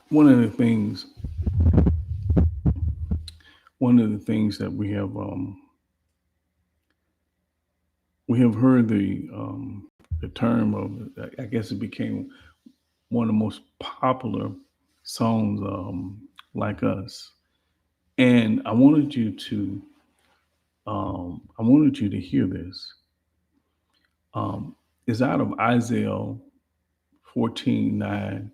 one of the things, one of the things that we have heard the term of, I guess it became one of the most popular songs, like us. And I wanted you to hear this. It's out of Isaiah 14:9,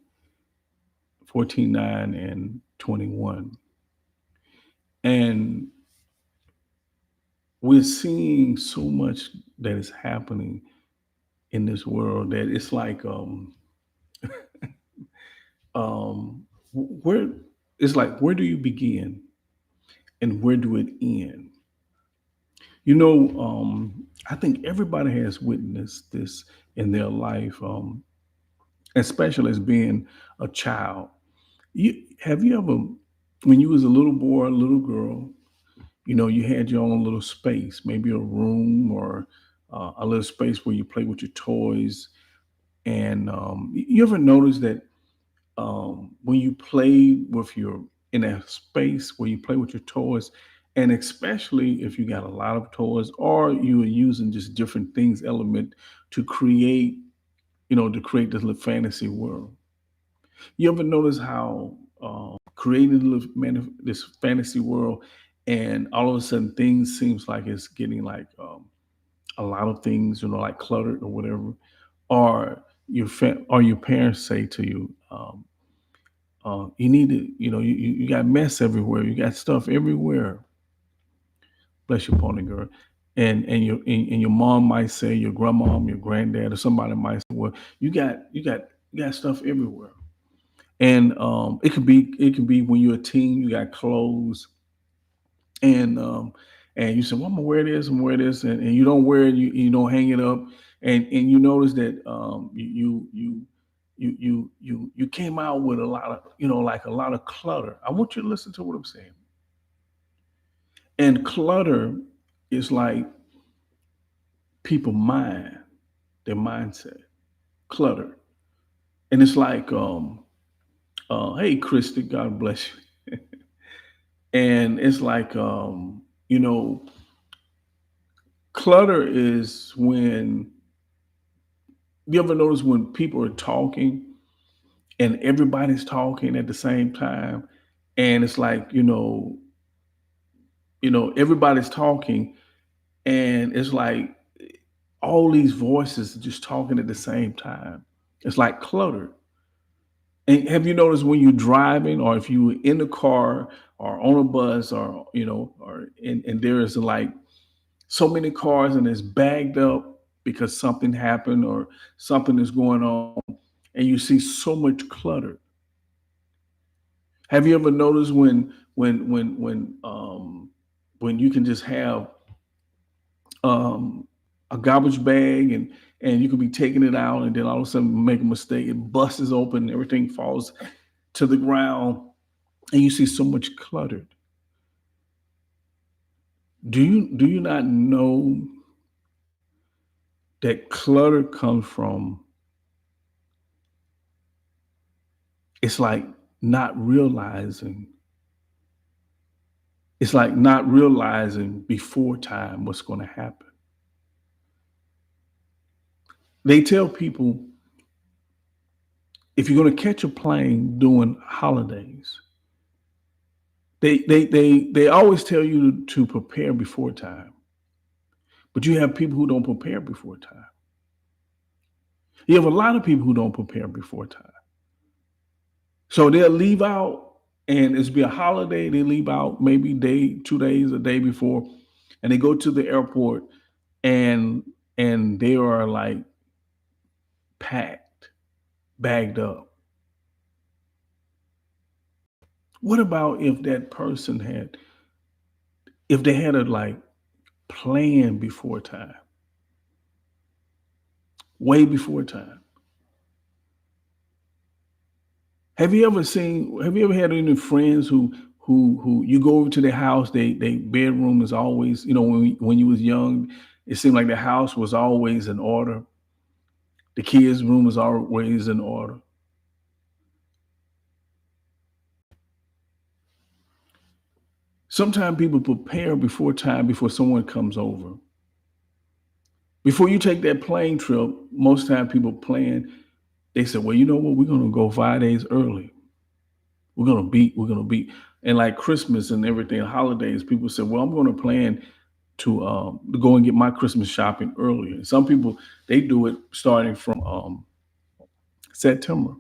14:9 and 21. And we're seeing so much that is happening in this world that it's like, where it's like, where do you begin and where do it end? I think everybody has witnessed this in their life, especially as being a child. Have you ever, when you was a little boy, a little girl, you had your own little space, maybe a room or a little space where you play with your toys. And you ever notice that when you play with your in a space where you play with your toys, and especially if you got a lot of toys or you are using just different things element to create, to create this little fantasy world. You ever notice how creating this fantasy world, and all of a sudden things seems like it's getting like, a lot of things, like cluttered or whatever, or or your parents say to you, you need to, you got mess everywhere, you got stuff everywhere. Bless your pony girl. And your mom might say, your grandmom, your granddad, or somebody might say, well, you got stuff everywhere. And it can be when you're a teen, you got clothes, and you say, well, I'm gonna wear this and wear this, and you don't wear it, you don't hang it up, and you notice that you came out with a lot of, like a lot of clutter. I want you to listen to what I'm saying. And clutter is like people mind, their mindset, clutter. And it's like, hey, Christy, God bless you. And it's like, clutter is when, you ever notice when people are talking and everybody's talking at the same time, and it's like, everybody's talking, and it's like all these voices just talking at the same time. It's like clutter. And have you noticed when you're driving, or if you were in the car or on a bus, or and there is like so many cars and it's bagged up because something happened or something is going on, and you see so much clutter. Have you ever noticed when you can just have um, a garbage bag, and you could be taking it out, and then all of a sudden make a mistake, it busts open, everything falls to the ground, and you see so much cluttered. Do you not know that clutter comes from, it's like not realizing it's like not realizing before time what's going to happen. They tell people, if you're going to catch a plane during holidays, they always tell you to prepare before time. But you have people who don't prepare before time. You have a lot of people who don't prepare before time. So they'll leave out, and it's be a holiday. They leave out maybe day, 2 days, a day before, and they go to the airport, and they are like packed, bagged up. What about if that person had, if they had a like plan before time, way before time? Have you ever had any friends who you go over to their house, they bedroom is always, when you was young, it seemed like the house was always in order. The kids' room was always in order. Sometimes people prepare before time, before someone comes over. Before you take that plane trip, most time people plan, they say, well, you know what, we're gonna go 5 days early. We're gonna be and like Christmas and everything, holidays, people say, well, I'm gonna plan to go and get my Christmas shopping earlier. And some people they do it starting from September.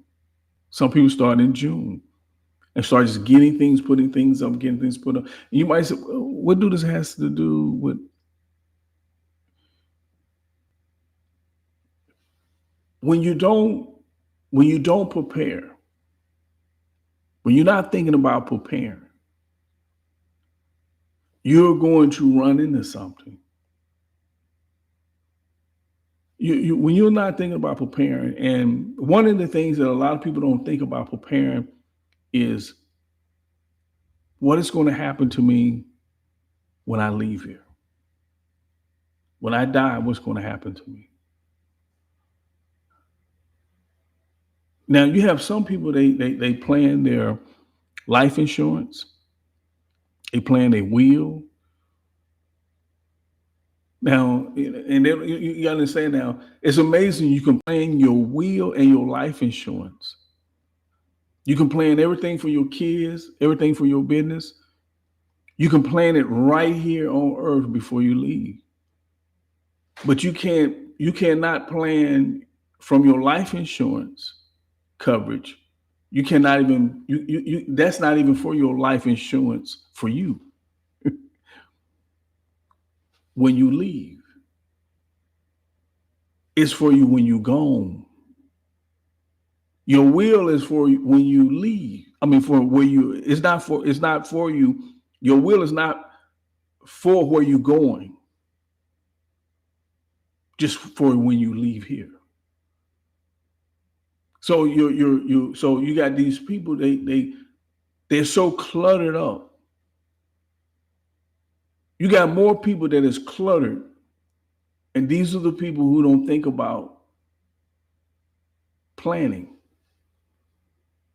Some people start in June and start just getting things, putting things up, getting things put up. And you might say, well, what do this has to do with when you don't when you don't prepare, when you're not thinking about preparing, you're going to run into something. When you're not thinking about preparing, and one of the things that a lot of people don't think about preparing is what is going to happen to me when I leave here. When I die, what's going to happen to me? Now you have some people they plan their life insurance, they plan their will. Now, and you understand now, it's amazing you can plan your will and your life insurance. You can plan everything for your kids, everything for your business. You can plan it right here on earth before you leave. But you cannot plan from your life insurance coverage. You cannot even you that's not even for your life insurance for you when you leave. It's for you when you gone. Your will is for when you leave. I mean, for where you. It's not for you. Your will is not for where you're going. Just for when you leave here. So so you got these people. They're so cluttered up. You got more people that is cluttered, and these are the people who don't think about planning.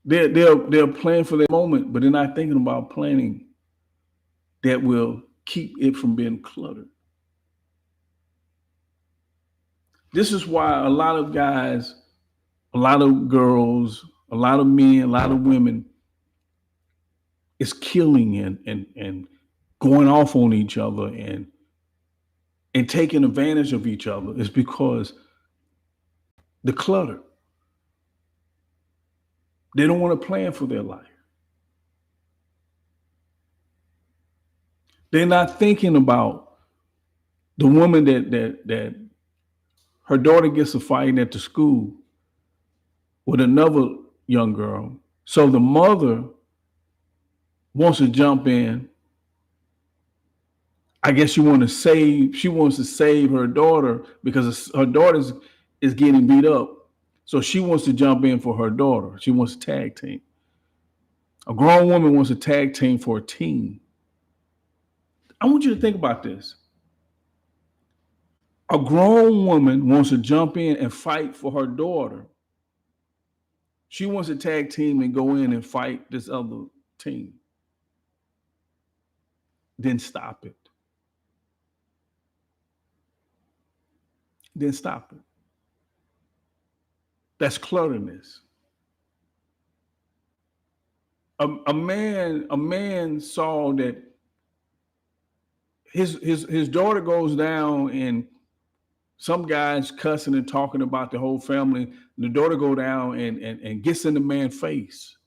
They're planning for the moment, but they're not thinking about planning that will keep it from being cluttered. This is why a lot of guys, a lot of girls, a lot of men, a lot of women is killing and going off on each other and taking advantage of each other is because the clutter. They don't want to plan for their life. They're not thinking about the woman that her daughter gets a fight at the school with another young girl. So the mother wants to jump in. I guess she wants to save her daughter because her daughter is getting beat up. So she wants to jump in for her daughter. She wants to tag team. A grown woman wants to tag team for a team. I want you to think about this. A grown woman wants to jump in and fight for her daughter. She wants to tag team and go in and fight this other team. Then stop it. Then stop it. That's clutterness. A man saw that his daughter goes down and some guys cussing and talking about the whole family. The daughter go down and gets in the man's face,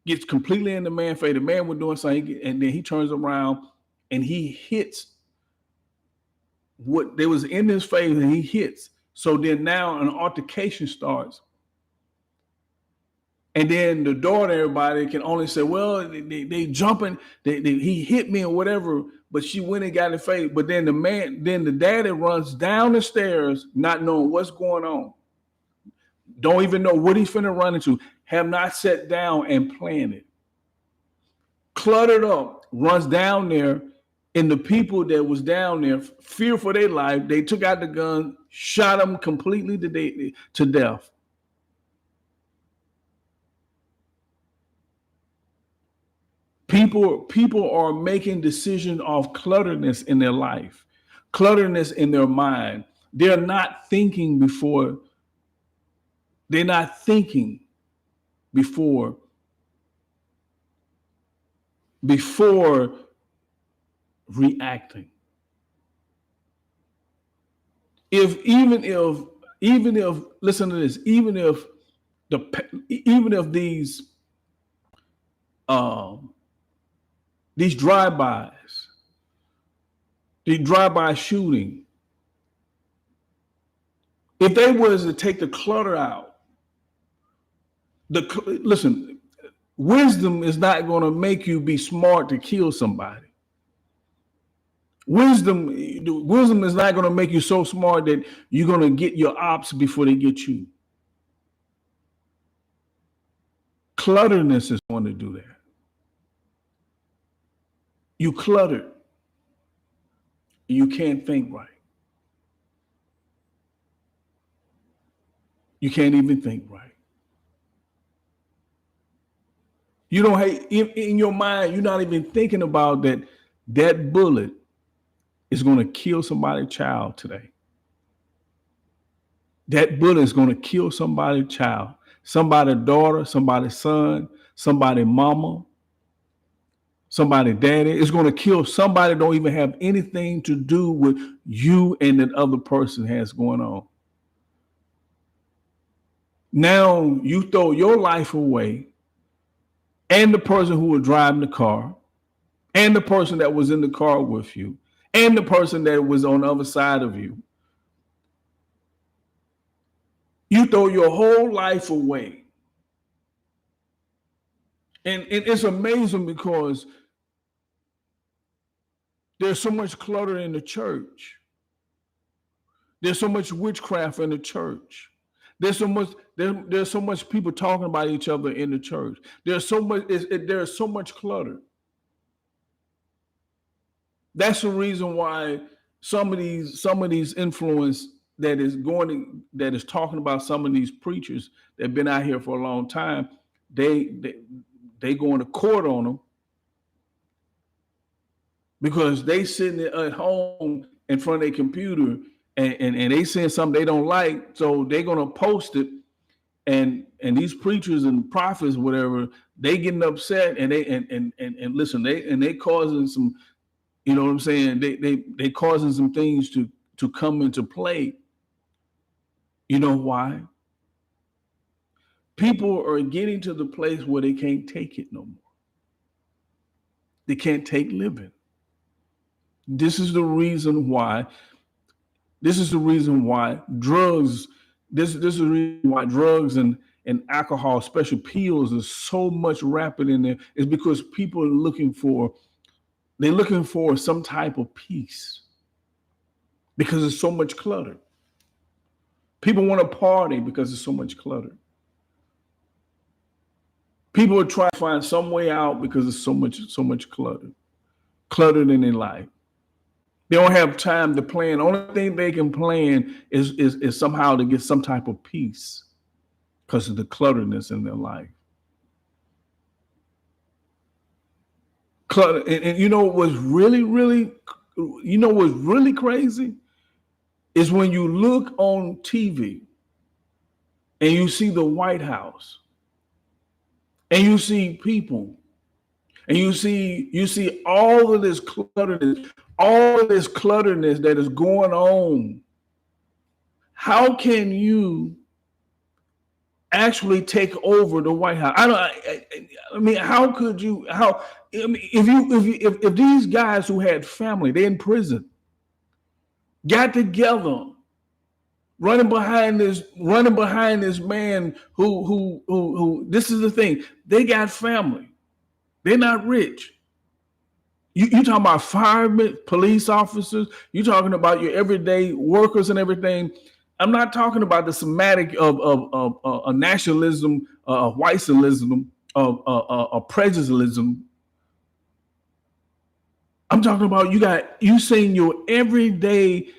gets completely in the man's face. The man was doing something, and then he turns around and he hits what there was in his face, and he hits. So then now an altercation starts. And then the daughter, everybody can only say, well, they jumping, he hit me or whatever, but she went and got in the face. But then the daddy runs down the stairs, not knowing what's going on. Don't even know what he's finna run into. Have not sat down and planned it. Cluttered up, runs down there, and the people that was down there, fear for their life, they took out the gun, shot them completely to death. People are making decisions of clutterness in their life, clutterness in their mind. They're not thinking before. They're not thinking before before reacting. If even if listen to this, even if um these drive-bys, the drive-by shooting, if they was to take the clutter out, listen, wisdom is not going to make you be smart to kill somebody. Wisdom is not going to make you so smart that you're going to get your ops before they get you. Clutterness is going to do that. You cluttered. You can't think right. You can't even think right. You don't have in your mind, you're not even thinking about that bullet is going to kill somebody's child today. That bullet is going to kill somebody's child, somebody's daughter, somebody's son, somebody's mama, somebody's daddy. It's going to kill somebody that don't even have anything to do with you and that other person has going on. Now you throw your life away, and the person who was driving the car, and the person that was in the car with you, and the person that was on the other side of you. You throw your whole life away. And it's amazing because there's so much clutter in the church. There's so much witchcraft in the church. There's so much people talking about each other in the church. There's so much clutter. That's the reason why some of these influence that is talking about some of these preachers that have been out here for a long time, they going to court on them because they sitting at home in front of their computer and they saying something they don't like, so they're gonna post it, and these preachers and prophets, whatever, they getting upset and listen, they causing some, you know what I'm saying, they causing some things to come into play. You know why? People are getting to the place where they can't take it no more. They can't take living. This is the reason why drugs, this is the reason why drugs and alcohol, special pills, is so much rapid in there, is because people are looking for some type of peace because there's so much clutter. People want to party because there's so much clutter. People are trying to find some way out because there's so much cluttered in their life. They don't have time to plan. The only thing they can plan is somehow to get some type of peace because of the clutterness in their life. Clutter, and you know what's really crazy is when you look on TV and you see the White House and you see people and you see all of this clutterness that is going on. How can you actually take over the White House? I mean, how could you? If these guys who had family, they're in prison, got together, running behind this man who this is the thing, they got family, they're not rich. You talking about firemen, police officers, you talking about your everyday workers and everything. I'm not talking about the somatic of nationalism, whiteism, of prejudicism. I'm talking about you seeing your everyday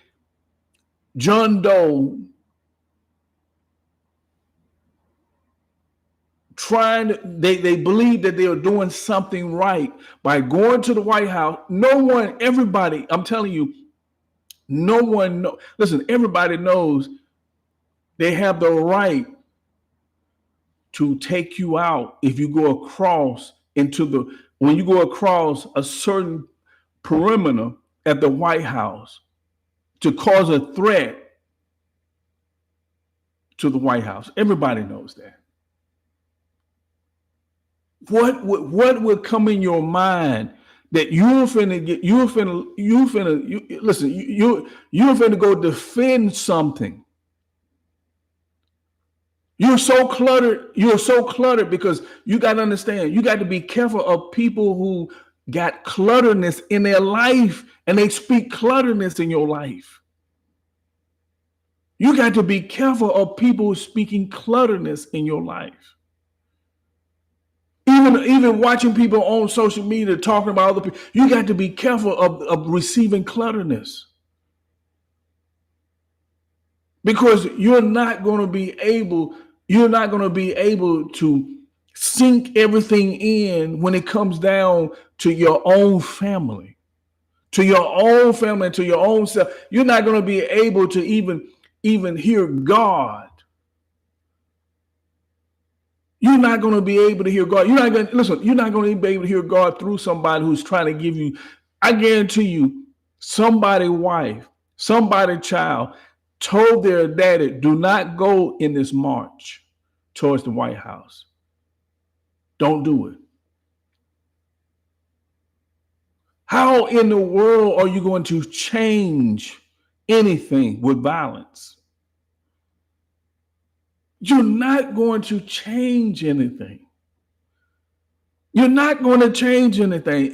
John Doe they believe that they are doing something right by going to the White House. No one, everybody, I'm telling you, no one know. Listen, everybody knows they have the right to take you out if you go across when you go across a certain perimeter at the White House to cause a threat to the White House. Everybody knows that. What would come in your mind that you're finna go defend something? You're so cluttered because you got to understand, you got to be careful of people who got clutterness in their life and they speak clutterness in your life. You got to be careful of people speaking clutterness in your life. Even watching people on social media talking about other people, you got to be careful of receiving clutterness. Because you're not going to be able to sink everything in when it comes down to your own family, to your own self. You're not going to be able to even hear God. You're not going to be able to hear God. You're not going to be able to hear God through somebody who's trying to give you. I guarantee you, somebody's wife, somebody's child told their daddy, do not go in this march towards the White House. Don't do it. How in the world are you going to change anything with violence? You're not going to change anything. You're not going to change anything.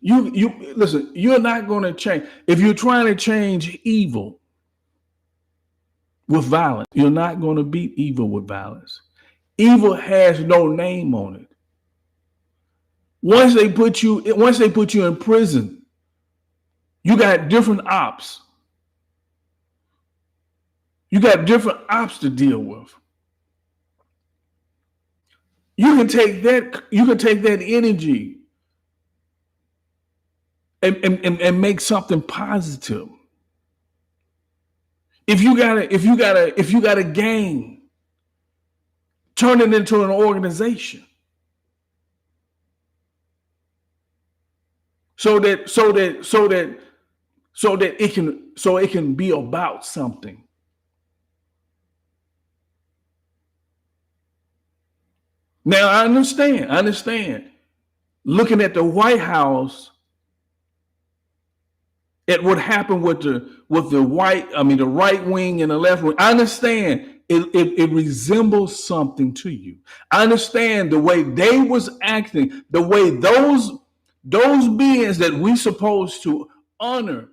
You're not going to change. If you're trying to change evil with violence, you're not going to beat evil with violence. Evil has no name on it. Once they put you in prison, you got different ops. You got different ops to deal with. You can take that energy and make something positive. If you got a gang, turn it into an organization. So that it can be about something. Now I understand. Looking at the White House, at what happened with the right wing and the left wing, I understand it resembles something to you. I understand the way they was acting, the way those beings that we supposed to honor,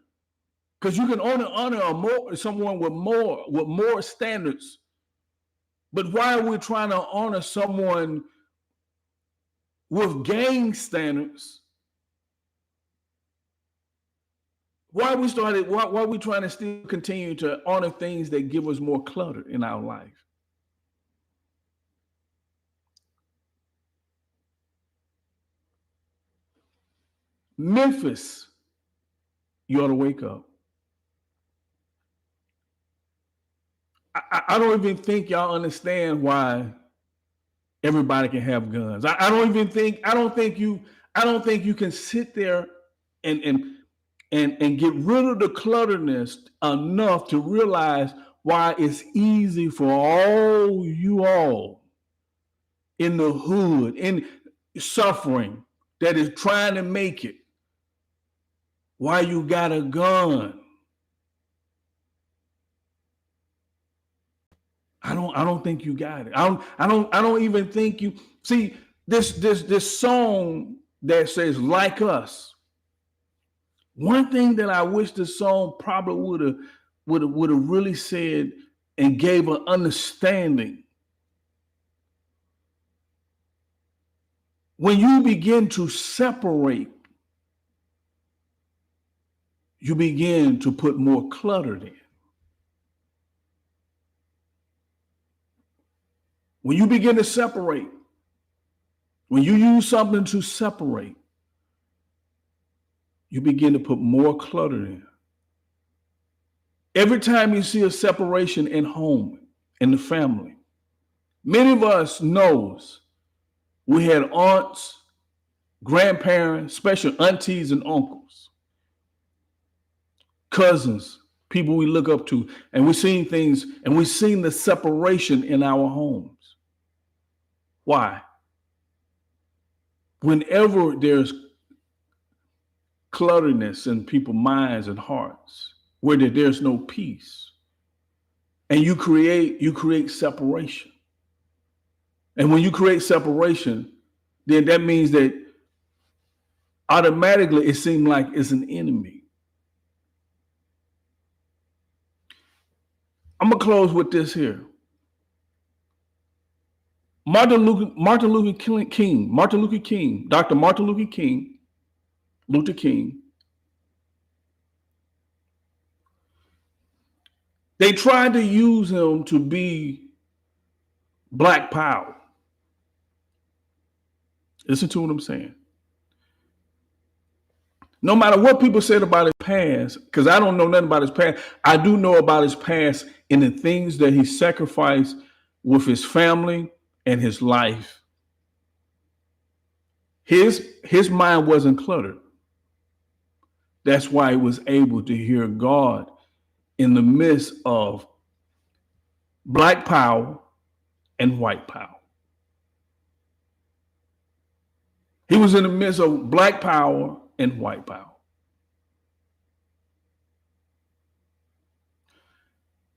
because you can only honor someone with more standards. But why are we trying to honor someone with gang standards? Why are we trying to still continue to honor things that give us more clutter in our life? Memphis, you ought to wake up. I don't even think y'all understand why everybody can have guns. I don't think you can sit there and get rid of the clutterness enough to realize why it's easy for all you all in the hood, in suffering, that is trying to make it. Why you got a gun? I don't think you got it. I don't even think you see this song that says "Like Us." One thing that I wish the song probably would have really said and gave an understanding. When you begin to separate, you begin to put more clutter in. When you begin to separate, When you use something to separate, you begin to put more clutter in. Every time you see a separation in home, in the family, many of us knows we had aunts, grandparents, special aunties and uncles, cousins, people we look up to, and we've seen things and we've seen the separation in our homes. Why? Whenever there's clutterness in people's minds and hearts, where there's no peace, and you create separation. And when you create separation, then that means that automatically it seems like it's an enemy. I'm gonna close with this here. Martin Luther King, Dr. Martin Luther King, they tried to use him to be Black Power. Listen to what I'm saying. No matter what people said about his past, because I don't know nothing about his past, I do know about his past in the things that he sacrificed with his family and his life. His mind wasn't cluttered. That's why he was able to hear God in the midst of Black power and white power. He was in the midst of Black power and white power.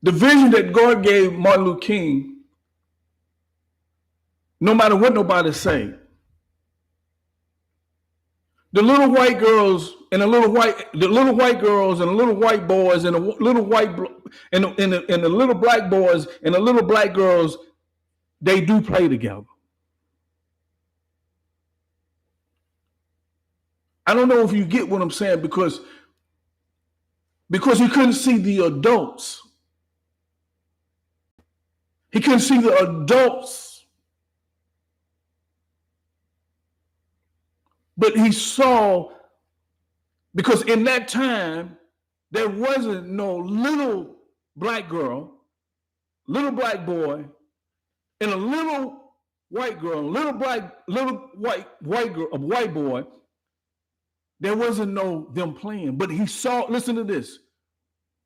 The vision that God gave Martin Luther King, no matter what nobody say, the little white girls and the little white girls and the little white boys and the little white and the little black boys and the little black girls, they do play together. I don't know if you get what I'm saying, because he couldn't see the adults. He couldn't see the adults. But he saw, because in that time, there wasn't no little black girl, little black boy, and a little white girl, little white girl, a white boy. There wasn't no them playing. But he saw, listen to this.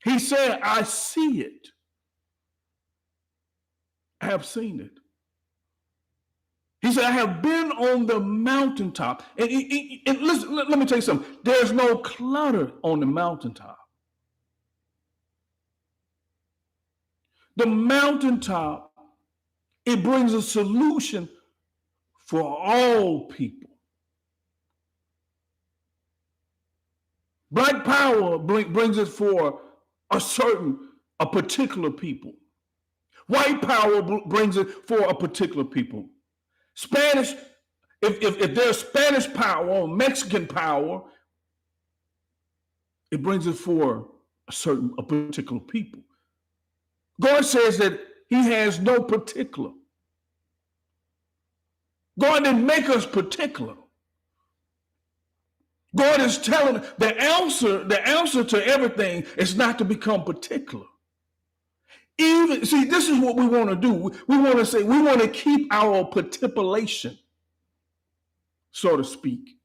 He said, I see it. I have seen it. He said, I have been on the mountaintop. And listen, let me tell you something. There's no clutter on the mountaintop. The mountaintop, it brings a solution for all people. Black power brings it for a particular people. White power brings it for a particular people. Spanish, if there's Spanish power or Mexican power, it brings it for a particular people. God says that he has no particular. God didn't make us particular. God is telling the answer to everything is not to become particular. This is what we want to do. We want to say, we want to keep our partipulation, so to speak,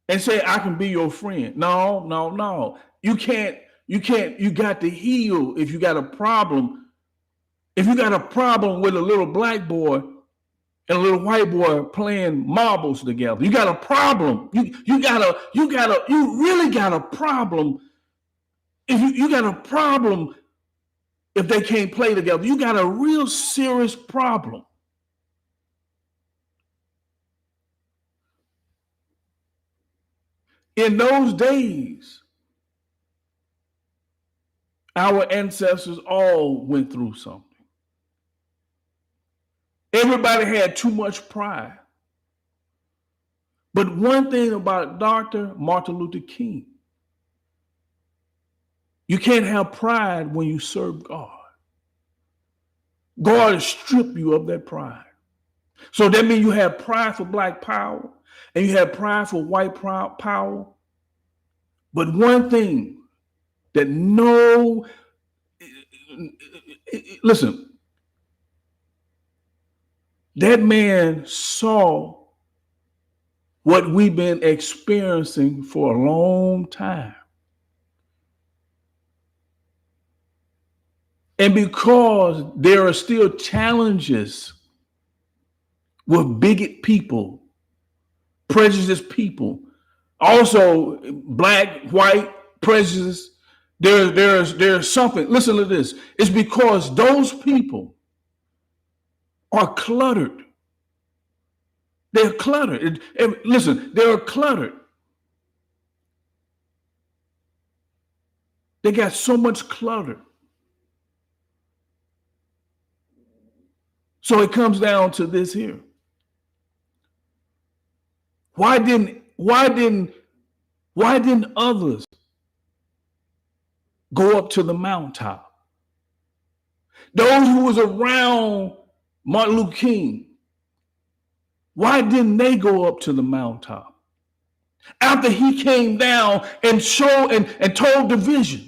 and say, I can be your friend. No. You can't. You got to heal if you got a problem. If you got a problem with a little black boy and a little white boy playing marbles together, you got a problem. You really got a problem. If you got a problem, if they can't play together, you got a real serious problem. In those days, our ancestors all went through something. Everybody had too much pride. But one thing about Dr. Martin Luther King, you can't have pride when you serve God. God will strip you of that pride. So that means you have pride for black power and you have pride for white power. But one thing that listen, that man saw what we've been experiencing for a long time. And because there are still challenges with bigot people, prejudiced people, also black, white, prejudice, there's something. Listen to this. It's because those people are cluttered. They're cluttered. Listen, they're cluttered. They got so much clutter. So it comes down to this here. Why didn't others go up to the mountaintop? Those who was around Martin Luther King, why didn't they go up to the mountaintop? After he came down and showed and told the vision.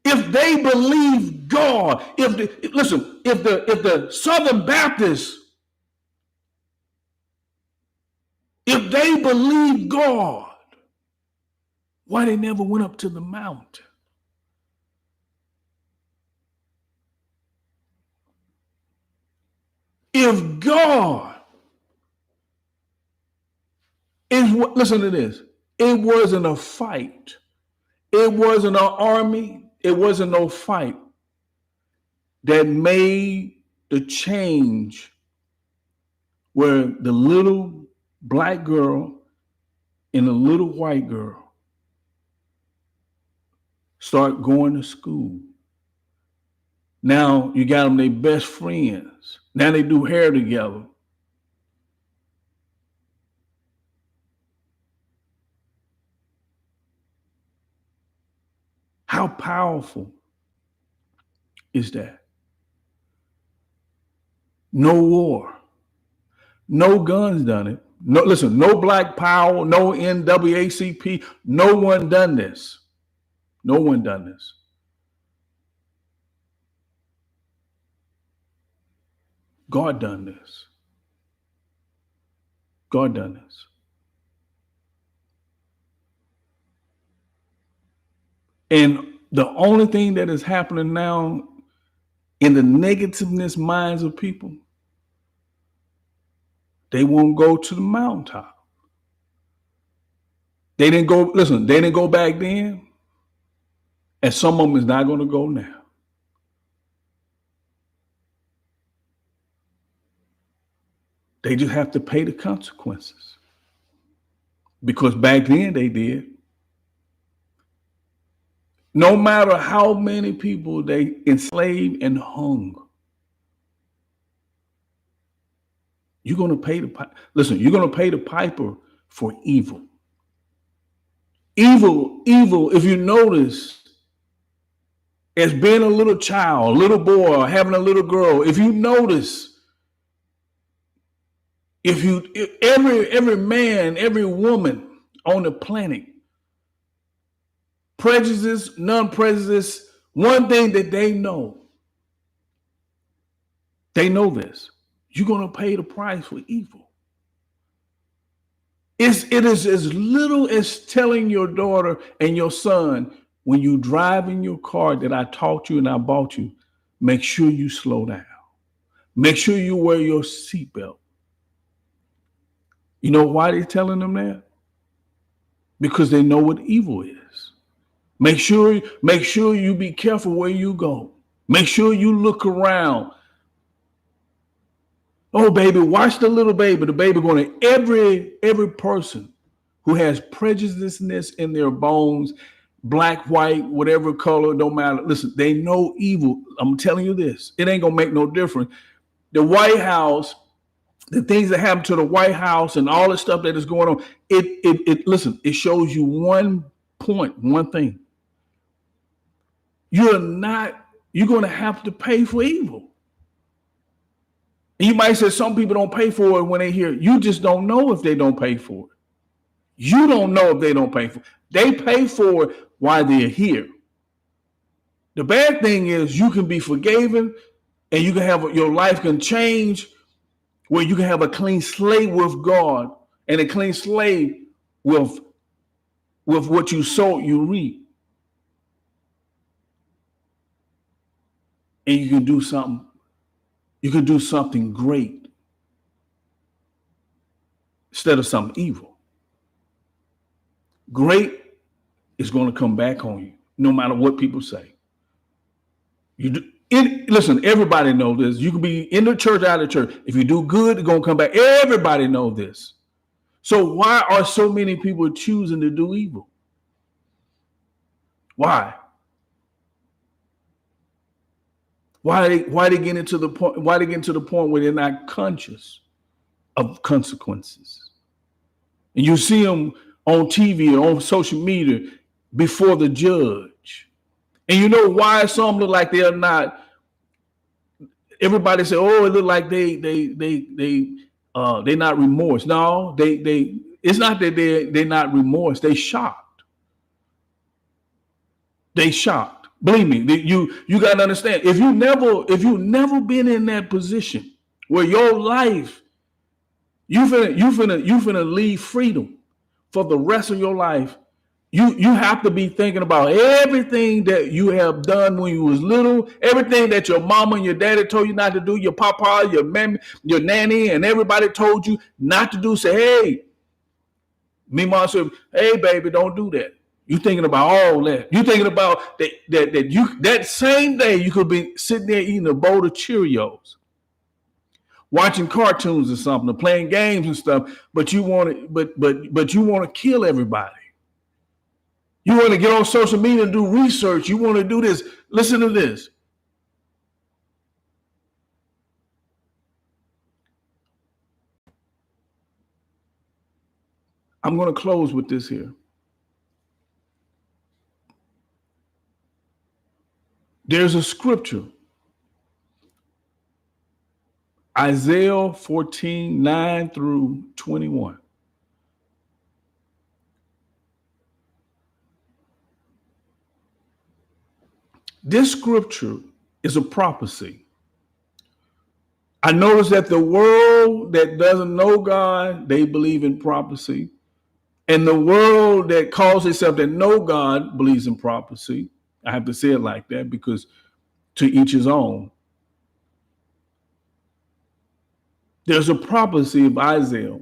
If they believe God, if the Southern Baptists, if they believe God, why they never went up to the mountain? If God is what, listen to this, it wasn't a fight. It wasn't an army. It wasn't no fight that made the change where the little black girl and the little white girl start going to school. Now you got them their best friends. Now they do hair together. How powerful is that? No war, no guns done it. No, listen, no black power, no NAACP. No one done this. No one done this. God done this. God done this. And the only thing that is happening now in the negativeness minds of people, they won't go to the mountaintop. They didn't go back then, and some of them is not going to go now. They just have to pay the consequences. Because back then they did. No matter how many people they enslaved and hung, you're going to pay you're going to pay the piper for evil. Evil, if you notice, as being a little child, little boy, or having a little girl, if you notice, every man, every woman on the planet, prejudice, non-prejudice, one thing that they know this, you're going to pay the price for evil. It is as little as telling your daughter and your son, when you drive in your car that I taught you and I bought you, make sure you slow down. Make sure you wear your seatbelt. You know why they're telling them that? Because they know what evil is. Make sure you be careful where you go. Make sure you look around. Oh, baby, watch the little baby. The baby going to every person who has prejudiceness in their bones, black, white, whatever color, don't matter. Listen, they know evil. I'm telling you this. It ain't going to make no difference. The White House, the things that happen to the White House and all the stuff that is going on, it shows you one thing. You're going to have to pay for evil. And you might say some people don't pay for it when they hear it. You just don't know if they don't pay for it. You don't know if they don't pay for it. They pay for it while they're here. The bad thing is you can be forgiven and you can have your life can change where you can have a clean slate with God and a clean slate with what you sow, you reap. And you can do something. You can do something great instead of something evil. Great is going to come back on you, no matter what people say. Listen, everybody knows this. You can be in the church, out of the church. If you do good, it's going to come back. Everybody knows this. So why are so many people choosing to do evil? Why? Why they get into the point? Why they get to the point where they're not conscious of consequences? And you see them on TV or on social media before the judge. And you know why some look like they're not. Everybody say, "Oh, it look like they're not remorse." No, they. It's not that they're not remorse. They shocked. They shocked. Believe me, you got to understand. If you never been in that position where your life, you finna leave freedom for the rest of your life. You have to be thinking about everything that you have done when you was little, everything that your mama and your daddy told you not to do, your papa, your mammy, your nanny, and everybody told you not to do. Say, hey, me mom said, hey, baby, don't do that. You thinking about all that. You thinking about that same day you could be sitting there eating a bowl of Cheerios, watching cartoons or something, or playing games and stuff, but you want to, but you want to kill everybody. You want to get on social media and do research. You want to do this. Listen to this. I'm going to close with this here. There's a scripture, Isaiah 14:9 through 21. This scripture is a prophecy. I notice that the world that doesn't know God, they believe in prophecy. And the world that calls itself that know God believes in prophecy. I have to say it like that because to each his own. There's a prophecy of Isaiah.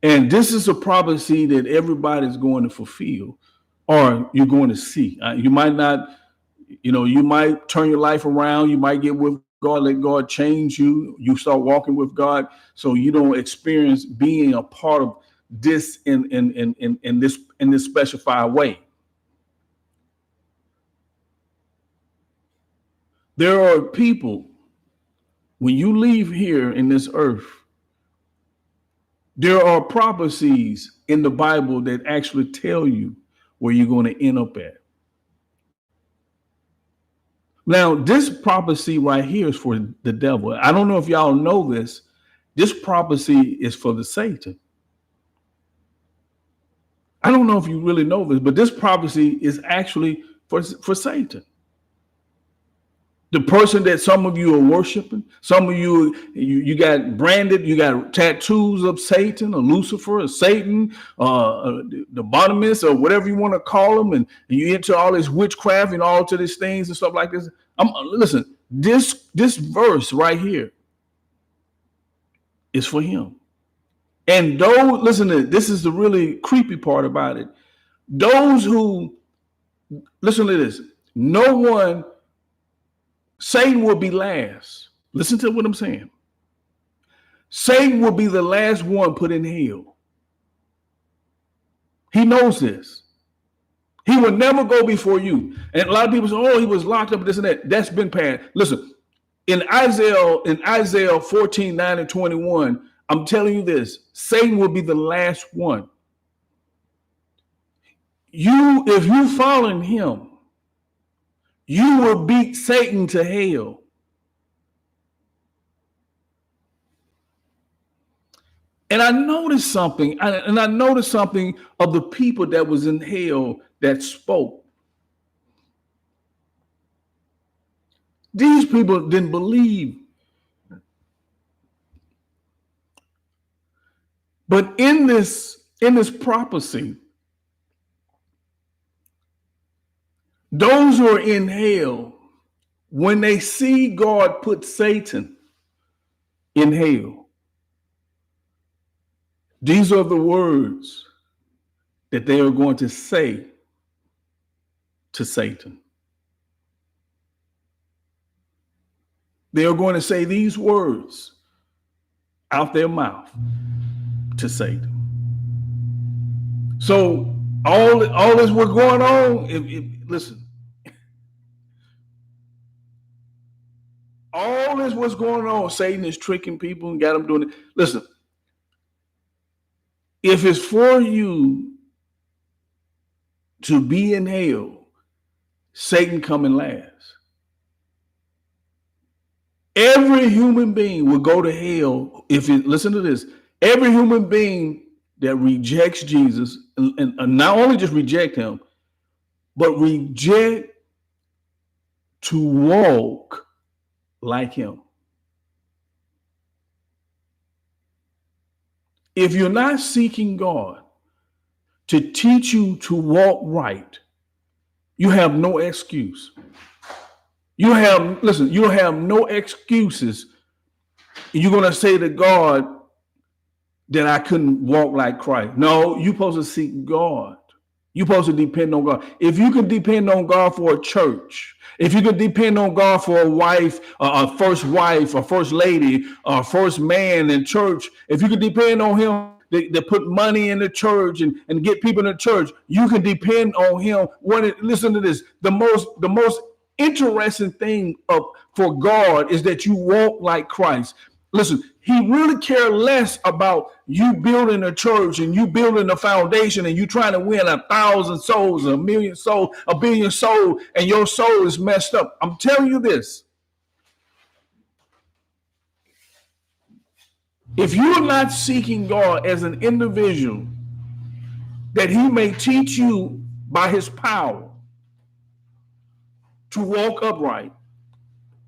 And this is a prophecy that everybody's going to fulfill or you're going to see. You might not, you might turn your life around. You might get with God, let God change you. You start walking with God so you don't experience being a part of this in this specified way. There are people, when you leave here in this earth, there are prophecies in the Bible that actually tell you where you're going to end up at. Now, this prophecy right here is for the devil. I don't know if y'all know this. This prophecy is for the Satan. I don't know if you really know this, but this prophecy is actually for Satan. The person that some of you are worshiping, some of you got branded, you got tattoos of Satan or Lucifer or Satan, the bottomist or whatever you want to call them, and you into all this witchcraft and all to these things and stuff like this. Listen, this verse right here is for him. And listen to this is the really creepy part about it. Those who listen to this, Satan will be last. Listen to what I'm saying. Satan will be the last one put in hell. He knows this. He will never go before you. And a lot of people say, oh, he was locked up, this and that. That's been passed. Listen, in Isaiah 14:9 and 21, I'm telling you this, Satan will be the last one. If you follow him, you will beat Satan to hell. And I noticed something, and I noticed something of the people that was in hell that spoke. These people didn't believe. But in this prophecy, those who are in hell, when they see God put Satan in hell, these are the words that they are going to say to Satan. They are going to say these words out their mouth to Satan. So all this was going on. Listen, all this was going on. Satan is tricking people and got them doing it. Listen, if it's for you to be in hell, Satan coming last. Every human being will go to hell if it, listen to this, every human being that rejects Jesus, and not only just reject him, but reject to walk like him. If you're not seeking God to teach you to walk right, you have no excuse. You have no excuses. You're going to say to God that I couldn't walk like Christ. No, you're supposed to seek God. You're supposed to depend on God. If you can depend on God for a church, if you can depend on God for a wife, a first lady, a first man in church, if you can depend on him to put money in the church and get people in the church, you can depend on him. Listen to this. The most interesting thing for God is that you walk like Christ. Listen, he really cares less about you building a church and you building a foundation and you trying to win 1,000 souls, 1,000,000 souls, 1,000,000,000 souls, and your soul is messed up. I'm telling you this. If you're not seeking God as an individual, that he may teach you by his power to walk upright,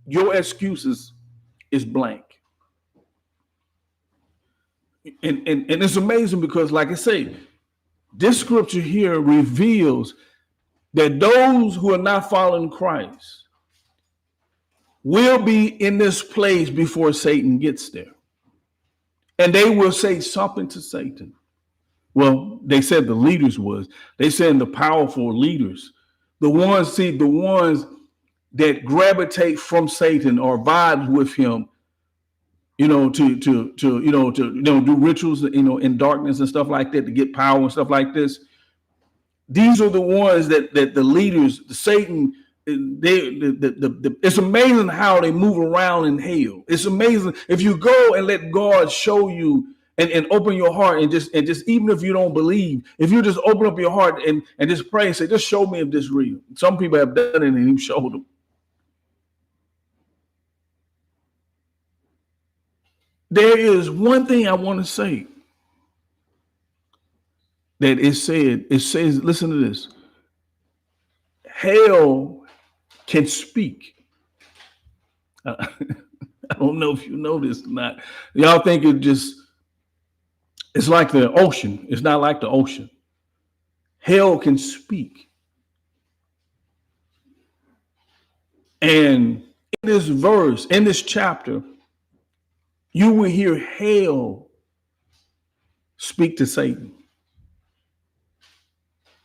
your excuses is blank. And it's amazing because, like I say, this scripture here reveals that those who are not following Christ will be in this place before Satan gets there. And they will say something to Satan. Well, they said the leaders was. They said the powerful leaders. The ones that gravitate from Satan or vibe with him, to do rituals, in darkness and stuff like that to get power and stuff like this. These are the ones that the leaders, the Satan, it's amazing how they move around in hell. It's amazing if you go and let God show you and open your heart and just even if you don't believe, if you just open up your heart and just pray and say, just show me if this is real. Some people have done it and you showed them. There is one thing I want to say that it says, listen to this. Hell can speak. I don't know if you know this or not. Y'all think it's like the ocean. It's not like the ocean. Hell can speak. And in this verse, in this chapter, you will hear hell speak to Satan.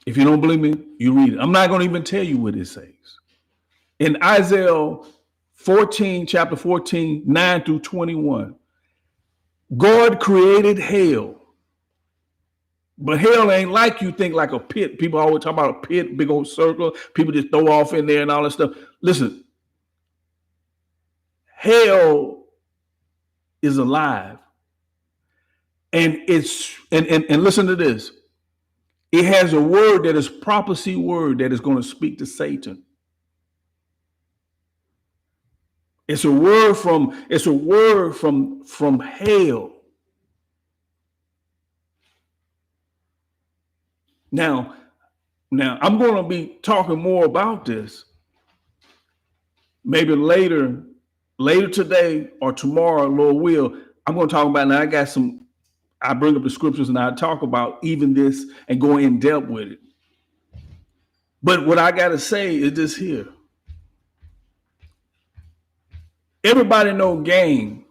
If you don't believe me, you read it. I'm not going to even tell you what it says. In Isaiah 14, chapter 14, 9 through 21, God created hell. But hell ain't like you think, like a pit. People always talk about a pit, big old circle. People just throw off in there and all that stuff. Listen, hell is alive. And and listen to this. It has a word that is prophecy word that is going to speak to Satan. It's a word from hell. Now, I'm going to be talking more about this maybe later today or tomorrow, Lord will. I'm going to talk about now. I bring up the scriptures and I talk about even this and go in depth with it. But what I got to say is this here. Everybody know game,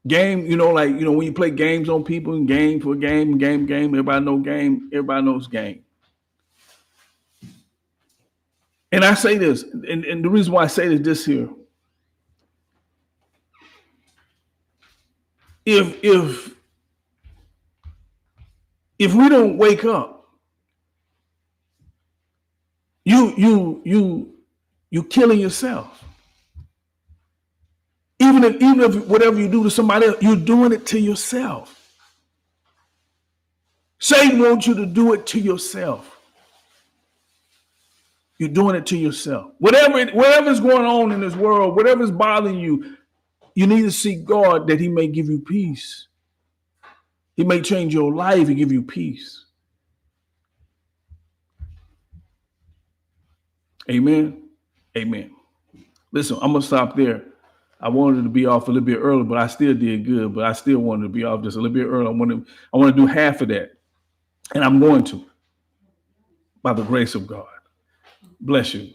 like, when you play games on people and game for game, everybody know game, everybody knows game. And I say this, and the reason why I say this here, if we don't wake up, you killing yourself. Even if whatever you do to somebody else, you're doing it to yourself. Satan wants you to do it to yourself. You're doing it to yourself. Whatever's going on in this world, whatever's bothering you, you need to seek God that he may give you peace. He may change your life and give you peace. Amen. Amen. Listen, I'm going to stop there. I wanted to be off a little bit early, but I still did good. But I still wanted to be off just a little bit early. I want to do half of that. And I'm going to, by the grace of God. Bless you.